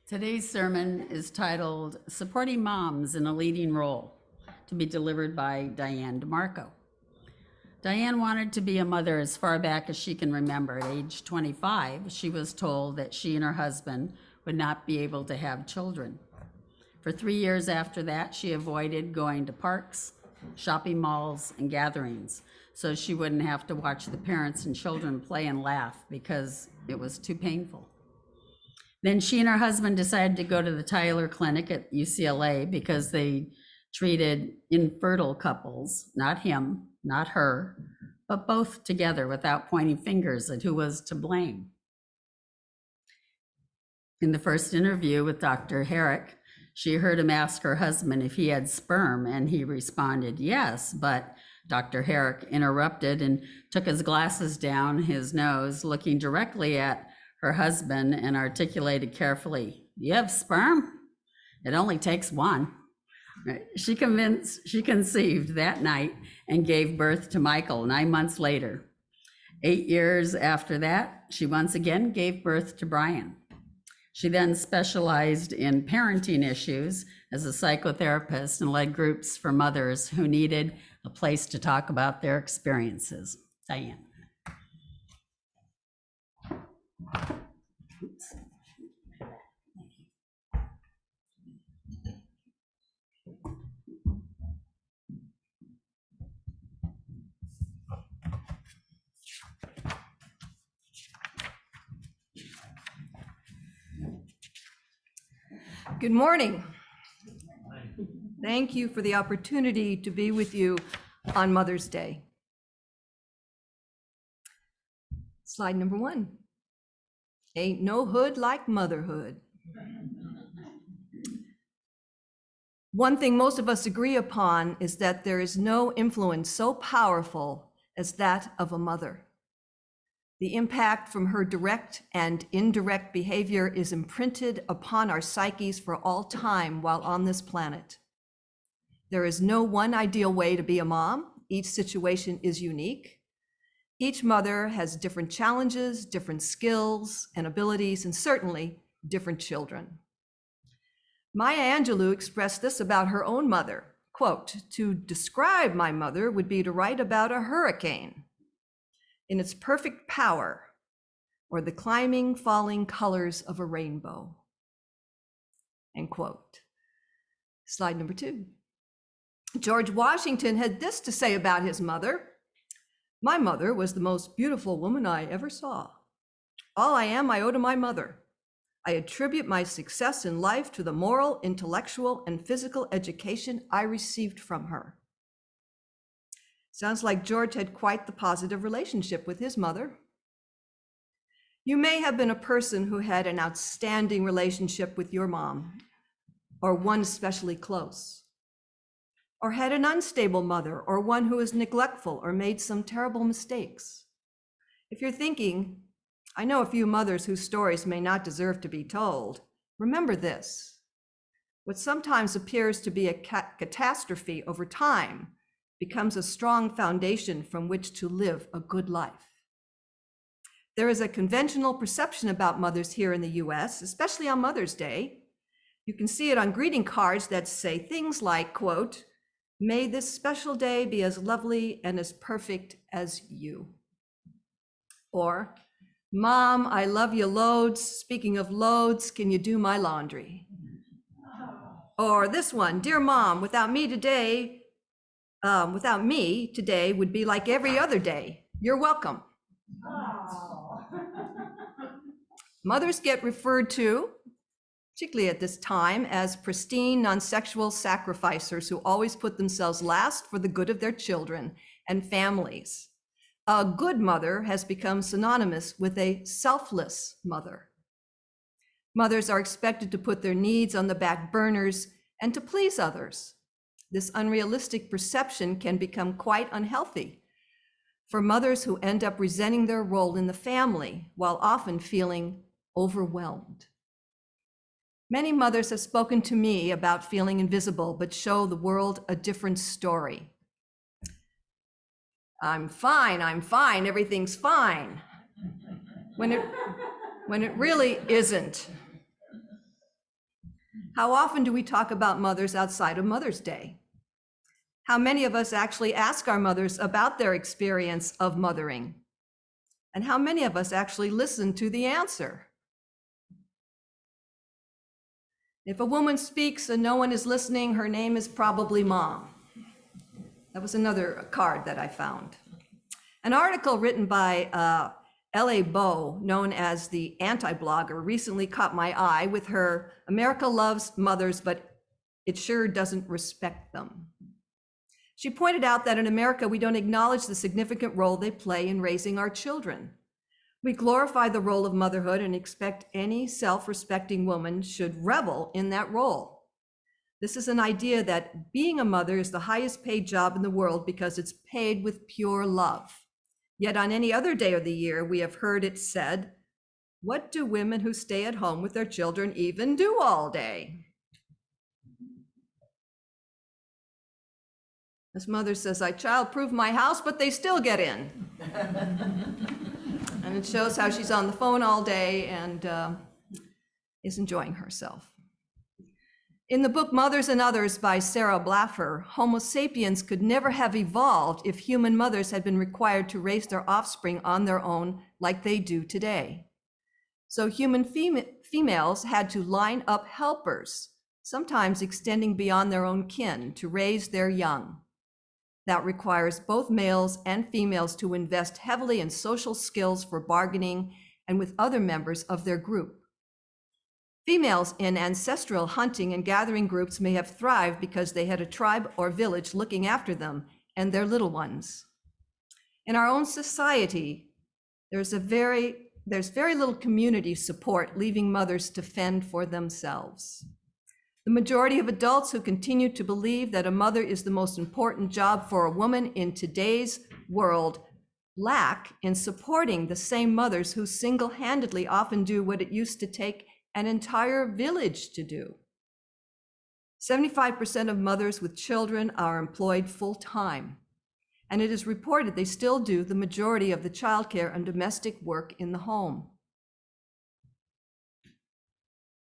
Today's sermon is titled Supporting Moms in a Leading Role, to be delivered by Diane DeMarco. Diane wanted to be a mother as far back as she can remember. At age 25, she was told that she and her husband would not be able to have children. For 3 years after that, she avoided going to parks, shopping malls, and gatherings, so she wouldn't have to watch the parents and children play and laugh because it was too painful. Then she and her husband decided to go to the Tyler Clinic at UCLA because they treated infertile couples, not him, not her, but both together without pointing fingers at who was to blame. In the first interview with Dr. Herrick, she heard him ask her husband if he had sperm, and he responded yes, but Dr. Herrick interrupted and took his glasses down his nose, looking directly at her husband, and articulated carefully, "You have sperm? It only takes one." She conceived that night and gave birth to Michael 9 months later. 8 years after that, she once again gave birth to Brian. She then specialized in parenting issues as a psychotherapist and led groups for mothers who needed a place to talk about their experiences. Diane. Good morning. Thank you for the opportunity to be with you on Mother's Day. Slide number 1. Ain't no hood like motherhood. One thing most of us agree upon is that there is no influence so powerful as that of a mother. The impact from her direct and indirect behavior is imprinted upon our psyches for all time while on this planet. There is no one ideal way to be a mom. Each situation is unique. Each mother has different challenges, different skills and abilities, and certainly different children. Maya Angelou expressed this about her own mother, quote, "To describe my mother would be to write about a hurricane in its perfect power, or the climbing, falling colors of a rainbow," end quote. Slide number 2. George Washington had this to say about his mother: "My mother was the most beautiful woman I ever saw. All I am, I owe to my mother. I attribute my success in life to the moral, intellectual, and physical education I received from her." Sounds like George had quite the positive relationship with his mother. You may have been a person who had an outstanding relationship with your mom, or one especially close, or had an unstable mother, or one who was neglectful or made some terrible mistakes. If you're thinking, "I know a few mothers whose stories may not deserve to be told," remember this: what sometimes appears to be a catastrophe over time becomes a strong foundation from which to live a good life. There is a conventional perception about mothers here in the US, especially on Mother's Day. You can see it on greeting cards that say things like, quote, "May this special day be as lovely and as perfect as you." Or, "Mom, I love you loads. Speaking of loads, can you do my laundry?" Or this one, "Dear Mom, without me today would be like every other day. You're welcome." Mothers get referred to, particularly at this time, as pristine, non-sexual sacrificers who always put themselves last for the good of their children and families. A good mother has become synonymous with a selfless mother. Mothers are expected to put their needs on the back burners and to please others. This unrealistic perception can become quite unhealthy for mothers who end up resenting their role in the family while often feeling overwhelmed. Many mothers have spoken to me about feeling invisible, but show the world a different story. I'm fine, everything's fine. When it really isn't. How often do we talk about mothers outside of Mother's Day? How many of us actually ask our mothers about their experience of mothering? And how many of us actually listen to the answer? If a woman speaks and no one is listening, her name is probably Mom. That was another card that I found. An article written by L.A. Bow, known as the anti-blogger, recently caught my eye with her "America loves mothers, but it sure doesn't respect them." She pointed out that in America, we don't acknowledge the significant role they play in raising our children. We glorify the role of motherhood and expect any self-respecting woman should revel in that role. This is an idea that being a mother is the highest paid job in the world because it's paid with pure love. Yet on any other day of the year, we have heard it said, "What do women who stay at home with their children even do all day?" This mother says, "I child-proof my house, but they still get in." And it shows how she's on the phone all day and is enjoying herself. In the book Mothers and Others by Sarah Blaffer, Homo sapiens could never have evolved if human mothers had been required to raise their offspring on their own like they do today. So human females had to line up helpers, sometimes extending beyond their own kin, to raise their young. That requires both males and females to invest heavily in social skills for bargaining and with other members of their group. Females in ancestral hunting and gathering groups may have thrived because they had a tribe or village looking after them and their little ones. In our own society, there's very little community support, leaving mothers to fend for themselves. The majority of adults who continue to believe that a mother is the most important job for a woman in today's world lack in supporting the same mothers who single-handedly often do what it used to take an entire village to do. 75% of mothers with children are employed full-time, and it is reported they still do the majority of the childcare and domestic work in the home.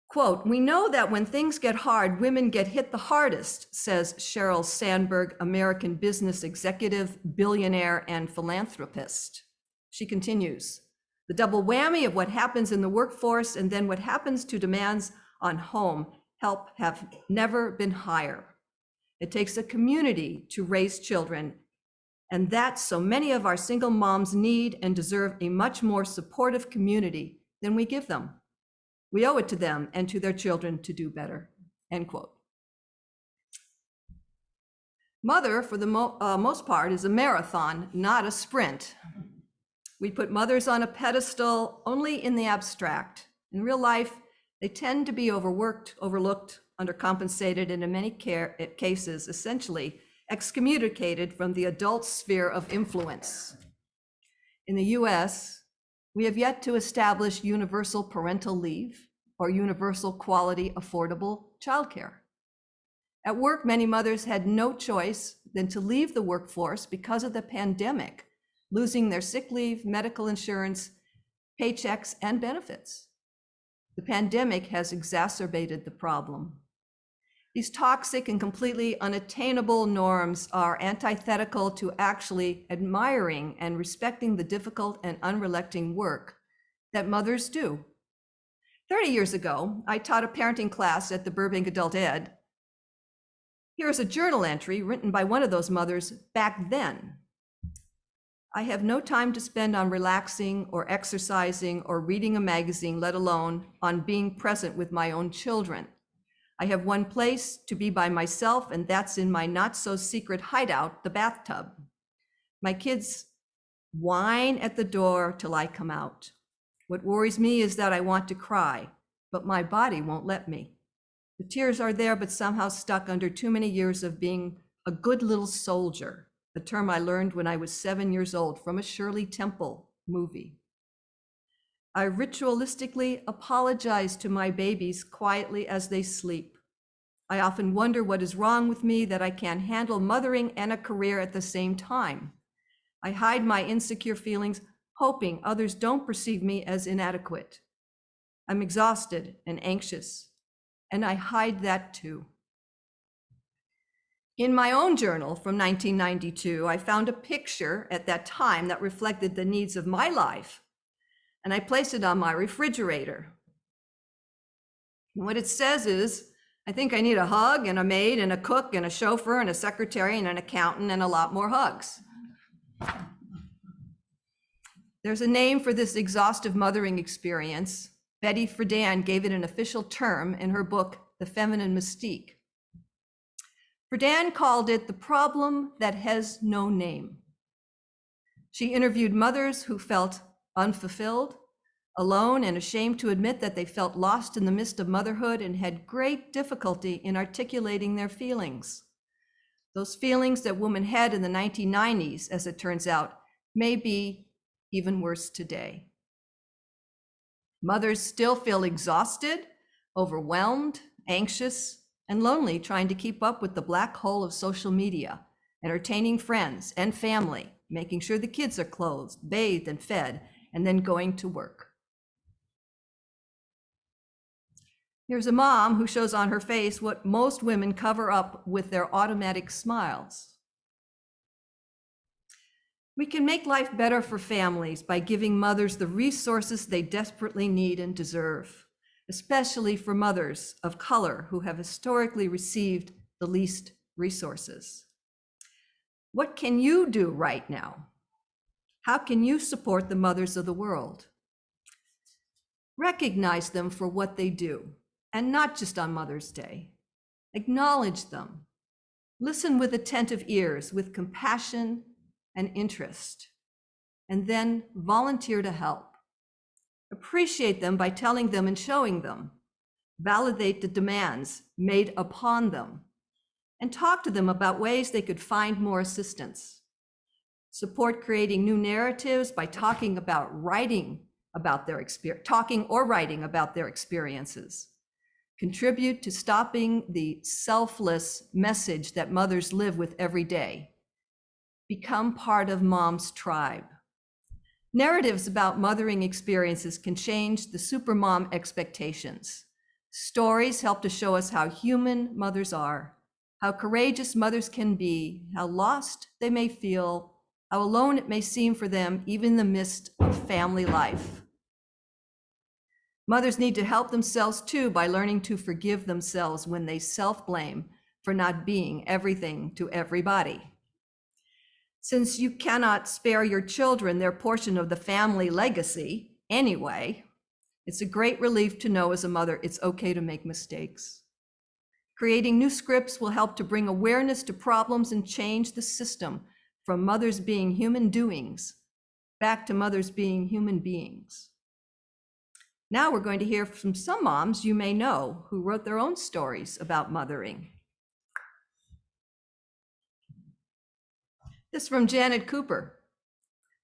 Quote, "We know that when things get hard, women get hit the hardest," says Sheryl Sandberg, American business executive, billionaire, and philanthropist. She continues, "The double whammy of what happens in the workforce and then what happens to demands on home help have never been higher. It takes a community to raise children, and that so many of our single moms need and deserve a much more supportive community than we give them. We owe it to them and to their children to do better," end quote. Mother, for the most part, is a marathon, not a sprint. We put mothers on a pedestal only in the abstract. In real life, they tend to be overworked, overlooked, undercompensated, and in many cases, essentially excommunicated from the adult sphere of influence. In the US, we have yet to establish universal parental leave or universal quality, affordable childcare. At work, many mothers had no choice than to leave the workforce because of the pandemic, losing their sick leave, medical insurance, paychecks, and benefits. The pandemic has exacerbated the problem. These toxic and completely unattainable norms are antithetical to actually admiring and respecting the difficult and unrelenting work that mothers do. 30 years ago, I taught a parenting class at the Burbank Adult Ed. Here is a journal entry written by one of those mothers back then. "I have no time to spend on relaxing or exercising or reading a magazine, let alone on being present with my own children. I have one place to be by myself, and that's in my not-so-secret hideout, the bathtub. My kids whine at the door till I come out. What worries me is that I want to cry, but my body won't let me. The tears are there, but somehow stuck under too many years of being a good little soldier, a term I learned when I was 7 years old from a Shirley Temple movie. I ritualistically apologize to my babies quietly as they sleep. I often wonder what is wrong with me that I can't handle mothering and a career at the same time. I hide my insecure feelings, hoping others don't perceive me as inadequate. I'm exhausted and anxious, and I hide that too. In my own journal from 1992, I found a picture at that time that reflected the needs of my life, and I placed it on my refrigerator. And what it says is, I think I need a hug and a maid and a cook and a chauffeur and a secretary and an accountant and a lot more hugs. There's a name for this exhaustive mothering experience. Betty Friedan gave it an official term in her book, The Feminine Mystique. Friedan called it the problem that has no name. She interviewed mothers who felt unfulfilled, alone, and ashamed to admit that they felt lost in the mist of motherhood and had great difficulty in articulating their feelings. Those feelings that women had in the 1990s, as it turns out, may be even worse today. Mothers still feel exhausted, overwhelmed, anxious, and lonely trying to keep up with the black hole of social media, entertaining friends and family, making sure the kids are clothed, bathed, and fed, and then going to work. Here's a mom who shows on her face what most women cover up with their automatic smiles. We can make life better for families by giving mothers the resources they desperately need and deserve, especially for mothers of color who have historically received the least resources. What can you do right now? How can you support the mothers of the world? Recognize them for what they do, and not just on Mother's Day. Acknowledge them. Listen with attentive ears, with compassion and interest, and then volunteer to help. Appreciate them by telling them and showing them. Validate the demands made upon them, and talk to them about ways they could find more assistance. Support creating new narratives by talking or writing about their experiences. Contribute to stopping the selfless message that mothers live with every day. Become part of Mom's tribe. Narratives about mothering experiences can change the supermom expectations. Stories help to show us how human mothers are, how courageous mothers can be, how lost they may feel, how alone it may seem for them, even in the midst of family life. Mothers need to help themselves too by learning to forgive themselves when they self-blame for not being everything to everybody. Since you cannot spare your children their portion of the family legacy anyway, it's a great relief to know as a mother it's okay to make mistakes. Creating new scripts will help to bring awareness to problems and change the system from mothers being human doings back to mothers being human beings. Now we're going to hear from some moms you may know who wrote their own stories about mothering. This from Janet Cooper.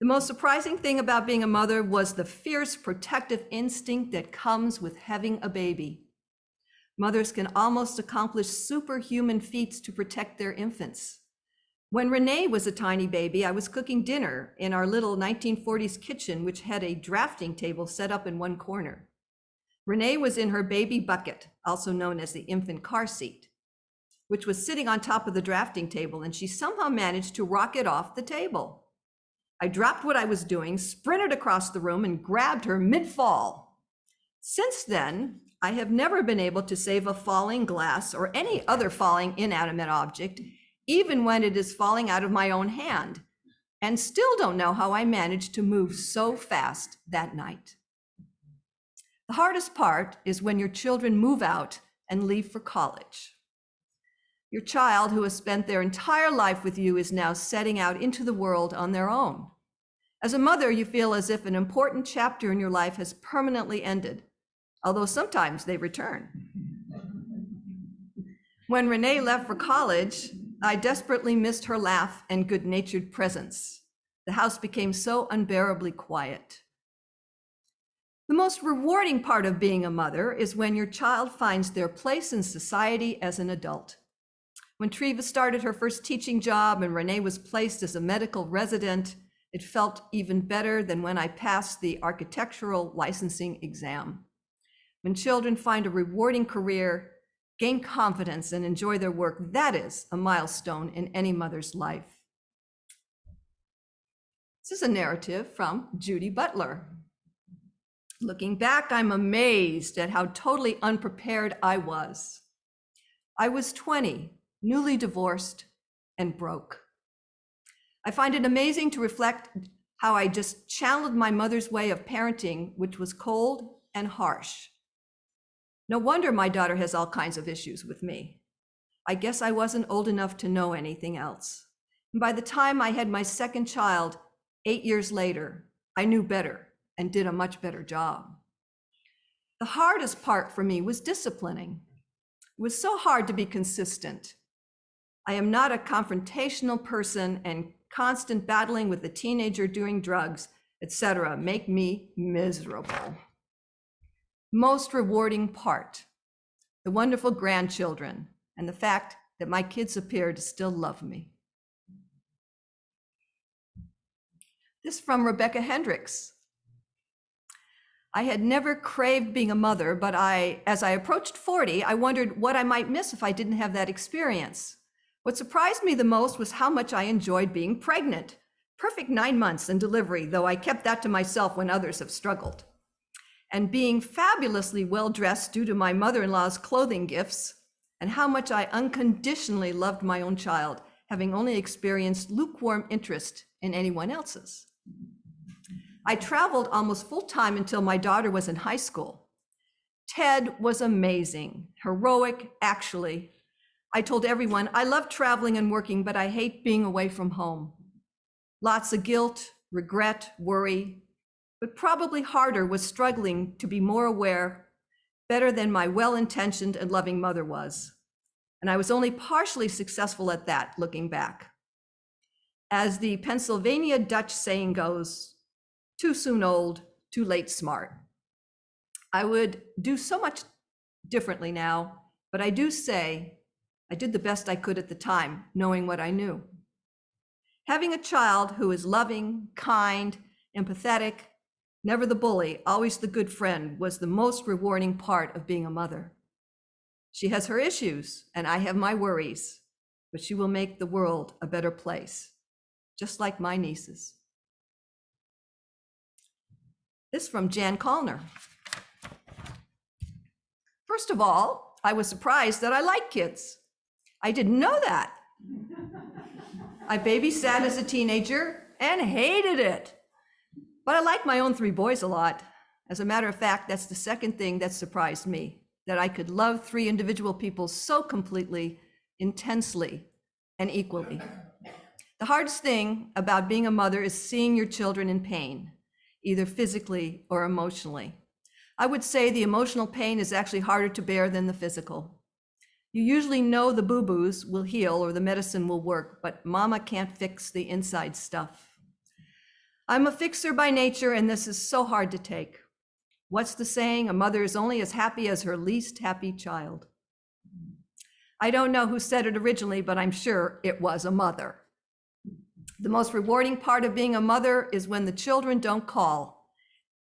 The most surprising thing about being a mother was the fierce protective instinct that comes with having a baby. Mothers can almost accomplish superhuman feats to protect their infants. When Renee was a tiny baby, I was cooking dinner in our little 1940s kitchen, which had a drafting table set up in one corner. Renee was in her baby bucket, also known as the infant car seat, which was sitting on top of the drafting table, and she somehow managed to rock it off the table. I dropped what I was doing, sprinted across the room, and grabbed her mid-fall. Since then, I have never been able to save a falling glass or any other falling inanimate object, even when it is falling out of my own hand, and still don't know how I managed to move so fast that night. The hardest part is when your children move out and leave for college. Your child, who has spent their entire life with you, is now setting out into the world on their own. As a mother, you feel as if an important chapter in your life has permanently ended, although sometimes they return. When Renee left for college, I desperately missed her laugh and good-natured presence. The house became so unbearably quiet. The most rewarding part of being a mother is when your child finds their place in society as an adult. When Treva started her first teaching job and Renee was placed as a medical resident, it felt even better than when I passed the architectural licensing exam. When children find a rewarding career, gain confidence, and enjoy their work. That is a milestone in any mother's life. This is a narrative from Judy Butler. Looking back, I'm amazed at how totally unprepared I was. I was 20, newly divorced, and broke. I find it amazing to reflect how I just channeled my mother's way of parenting, which was cold and harsh. No wonder my daughter has all kinds of issues with me. I guess I wasn't old enough to know anything else. And by the time I had my second child, 8 years later, I knew better and did a much better job. The hardest part for me was disciplining. It was so hard to be consistent. I am not a confrontational person, and constant battling with a teenager doing drugs, etc., make me miserable. Most rewarding part, the wonderful grandchildren and the fact that my kids appear to still love me. This from Rebecca Hendricks. I had never craved being a mother, but as I approached 40, I wondered what I might miss if I didn't have that experience. What surprised me the most was how much I enjoyed being pregnant. Perfect 9 months and delivery, though I kept that to myself when others have struggled. And being fabulously well-dressed due to my mother-in-law's clothing gifts, and how much I unconditionally loved my own child, having only experienced lukewarm interest in anyone else's. I traveled almost full-time until my daughter was in high school. Ted was amazing, heroic, actually. I told everyone, I love traveling and working, but I hate being away from home. Lots of guilt, regret, worry, but probably harder was struggling to be more aware, better than my well-intentioned and loving mother was. And I was only partially successful at that, looking back. As the Pennsylvania Dutch saying goes, too soon old, too late smart. I would do so much differently now, but I do say I did the best I could at the time, knowing what I knew. Having a child who is loving, kind, empathetic, never the bully, always the good friend, was the most rewarding part of being a mother. She has her issues, and I have my worries, but she will make the world a better place, just like my nieces. This from Jan Kallner. First of all, I was surprised that I like kids. I didn't know that. I babysat as a teenager and hated it. But I like my own 3 boys a lot. As a matter of fact, that's the second thing that surprised me, that I could love 3 individual people so completely, intensely, and equally. The hardest thing about being a mother is seeing your children in pain, either physically or emotionally. I would say the emotional pain is actually harder to bear than the physical. You usually know the boo-boos will heal or the medicine will work, but mama can't fix the inside stuff. I'm a fixer by nature, and this is so hard to take. What's the saying? A mother is only as happy as her least happy child. I don't know who said it originally, but I'm sure it was a mother. The most rewarding part of being a mother is when the children don't call.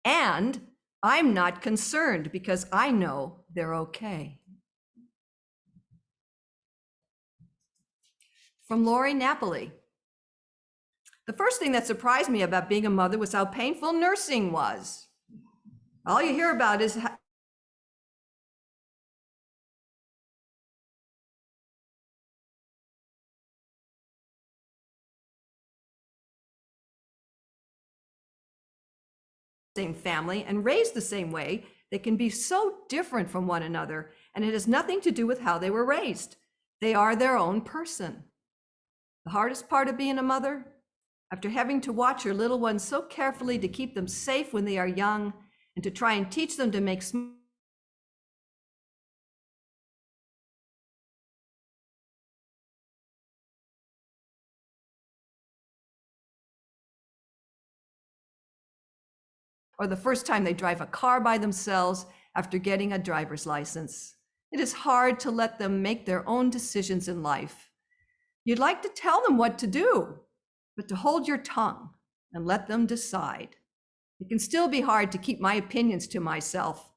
And I'm not concerned because I know they're okay. From Lori Napoli. The first thing that surprised me about being a mother was how painful nursing was. All you hear about is same family and raised the same way, they can be so different from one another, and it has nothing to do with how they were raised. They are their own person. The hardest part of being a mother, after having to watch your little ones so carefully to keep them safe when they are young and to try and teach them to make or the first time they drive a car by themselves after getting a driver's license. It is hard to let them make their own decisions in life. You'd like to tell them what to do, but to hold your tongue and let them decide. It can still be hard to keep my opinions to myself.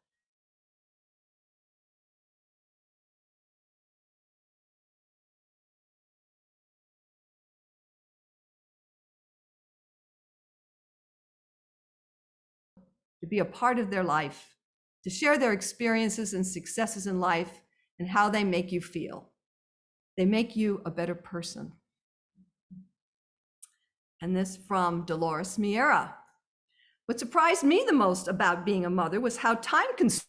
to be a part of their life, to share their experiences and successes in life and how they make you feel. They make you a better person. And this from Dolores Miera. What surprised me the most about being a mother was how time-consuming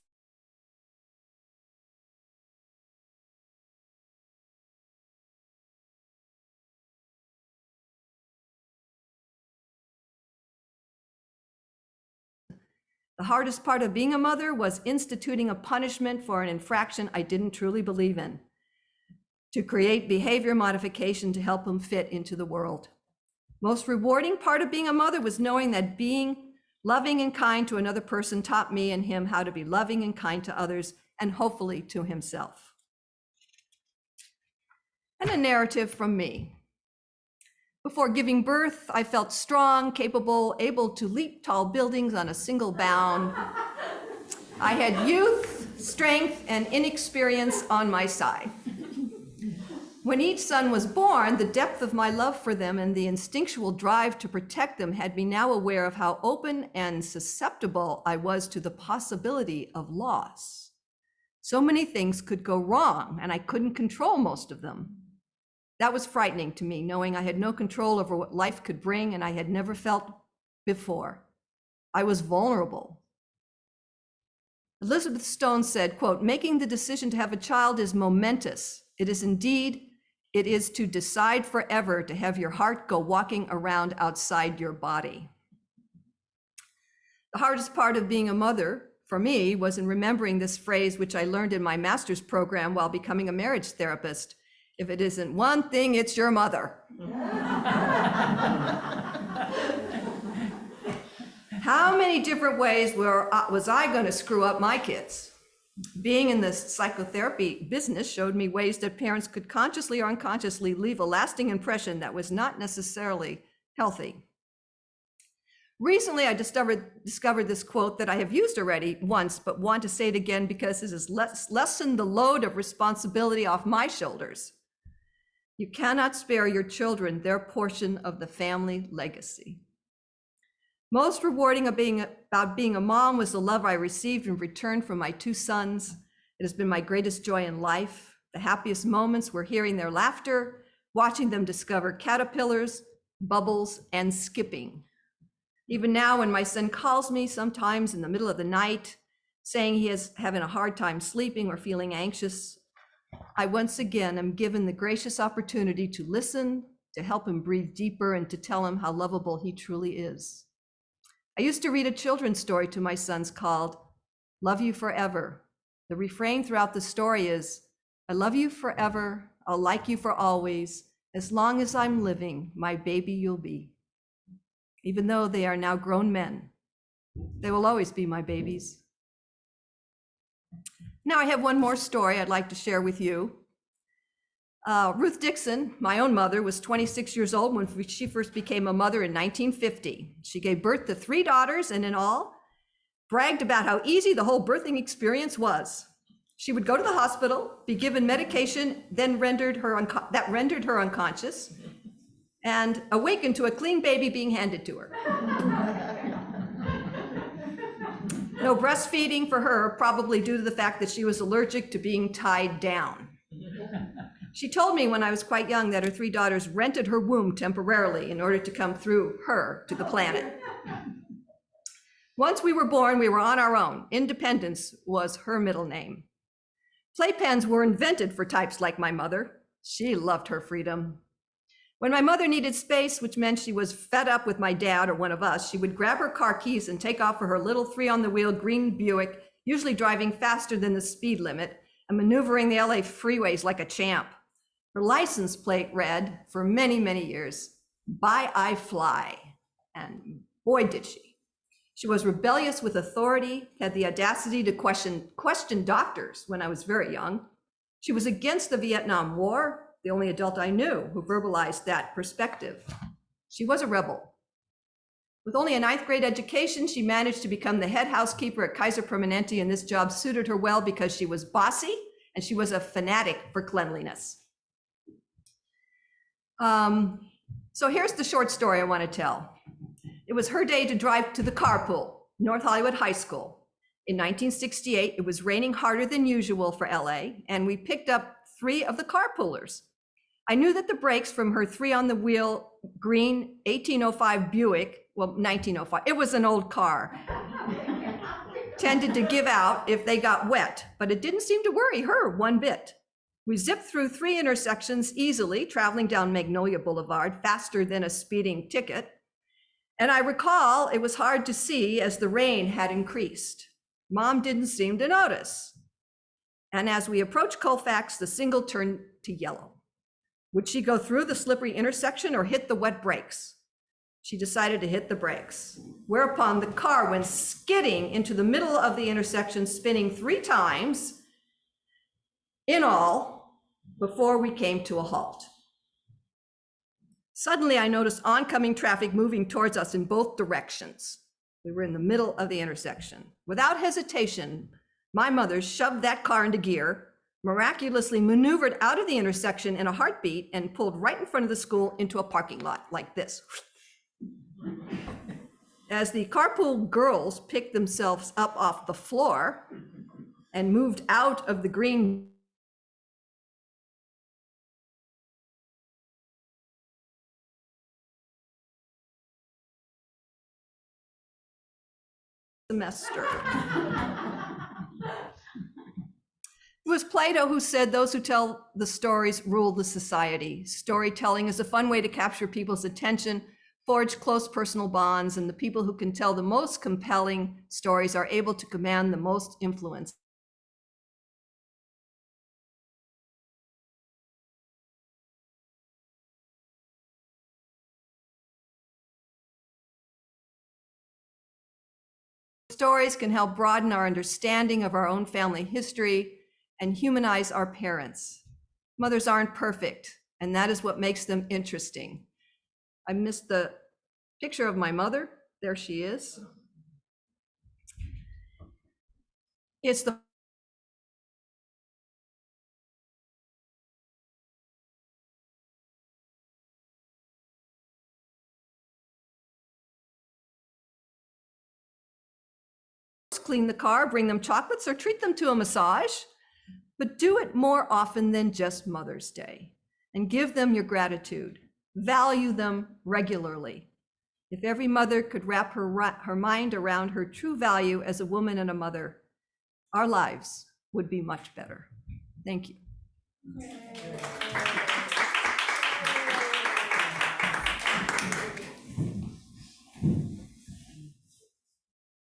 the hardest part of being a mother was instituting a punishment for an infraction I didn't truly believe in, to create behavior modification to help them fit into the world. Most rewarding part of being a mother was knowing that being loving and kind to another person taught me and him how to be loving and kind to others, and hopefully to himself. And a narrative from me. Before giving birth, I felt strong, capable, able to leap tall buildings on a single bound. I had youth, strength, and inexperience on my side. When each son was born, the depth of my love for them and the instinctual drive to protect them had me now aware of how open and susceptible I was to the possibility of loss. So many things could go wrong, and I couldn't control most of them. That was frightening to me, knowing I had no control over what life could bring, and I had never felt before. I was vulnerable. Elizabeth Stone said, quote, "Making the decision to have a child is momentous. It is indeed, it is to decide forever to have your heart go walking around outside your body." The hardest part of being a mother for me was in remembering this phrase, which I learned in my master's program while becoming a marriage therapist. If it isn't one thing, it's your mother. How many different ways was I going to screw up my kids? Being in the psychotherapy business showed me ways that parents could consciously or unconsciously leave a lasting impression that was not necessarily healthy. Recently, I discovered this quote that I have used already once, but want to say it again because this has lessened the load of responsibility off my shoulders. You cannot spare your children their portion of the family legacy. Most rewarding about being a mom was the love I received in return from my two sons. It has been my greatest joy in life. The happiest moments were hearing their laughter, watching them discover caterpillars, bubbles, and skipping. Even now, when my son calls me sometimes in the middle of the night, saying he is having a hard time sleeping or feeling anxious, I once again am given the gracious opportunity to listen, to help him breathe deeper, and to tell him how lovable he truly is. I used to read a children's story to my sons called "Love You Forever." The refrain throughout the story is, "I love you forever, I'll like you for always, as long as I'm living, my baby you'll be." Even though they are now grown men, they will always be my babies. Now I have one more story I'd like to share with you. Ruth Dixon, my own mother, was 26 years old when she first became a mother in 1950. She gave birth to 3 daughters and in all bragged about how easy the whole birthing experience was. She would go to the hospital, be given medication that rendered her unconscious, and awaken to a clean baby being handed to her. No breastfeeding for her, probably due to the fact that she was allergic to being tied down. She told me when I was quite young that her 3 daughters rented her womb temporarily in order to come through her to the planet. Once we were born, we were on our own. Independence was her middle name. Playpens were invented for types like my mother. She loved her freedom. When my mother needed space, which meant she was fed up with my dad or one of us, she would grab her car keys and take off for her little 3-on-the-wheel green Buick, usually driving faster than the speed limit and maneuvering the LA freeways like a champ. Her license plate read, for many, many years, "By I Fly," and boy did she. She was rebellious with authority, had the audacity to question doctors when I was very young. She was against the Vietnam War, the only adult I knew who verbalized that perspective. She was a rebel. With only a 9th grade education, she managed to become the head housekeeper at Kaiser Permanente, and this job suited her well because she was bossy and she was a fanatic for cleanliness. So here's the short story I want to tell. It was her day to drive to the carpool. North Hollywood High School. In 1968, it was raining harder than usual for LA, and we picked up 3 of the carpoolers. I knew that the brakes from her 3 on the wheel green 1805 Buick, well, 1905, it was an old car, tended to give out if they got wet, but it didn't seem to worry her one bit. We zipped through 3 intersections easily, traveling down Magnolia Boulevard faster than a speeding ticket. And I recall it was hard to see as the rain had increased. Mom didn't seem to notice. And as we approached Colfax, the signal turned to yellow. Would she go through the slippery intersection or hit the wet brakes? She decided to hit the brakes, whereupon the car went skidding into the middle of the intersection, spinning 3 times in all before we came to a halt. Suddenly, I noticed oncoming traffic moving towards us in both directions. We were in the middle of the intersection. Without hesitation, my mother shoved that car into gear, miraculously maneuvered out of the intersection in a heartbeat, and pulled right in front of the school into a parking lot like this. As the carpool girls picked themselves up off the floor and moved out of the green semester. It was Plato who said, "Those who tell the stories rule the society." Storytelling is a fun way to capture people's attention, forge close personal bonds, and the people who can tell the most compelling stories are able to command the most influence. Stories can help broaden our understanding of our own family history and humanize our parents. Mothers aren't perfect, and that is what makes them interesting. I missed the picture of my mother. There she is. It's the clean the car, bring them chocolates, or treat them to a massage, but do it more often than just Mother's Day, and give them your gratitude. Value them regularly. If every mother could wrap her mind around her true value as a woman and a mother, our lives would be much better. Thank you.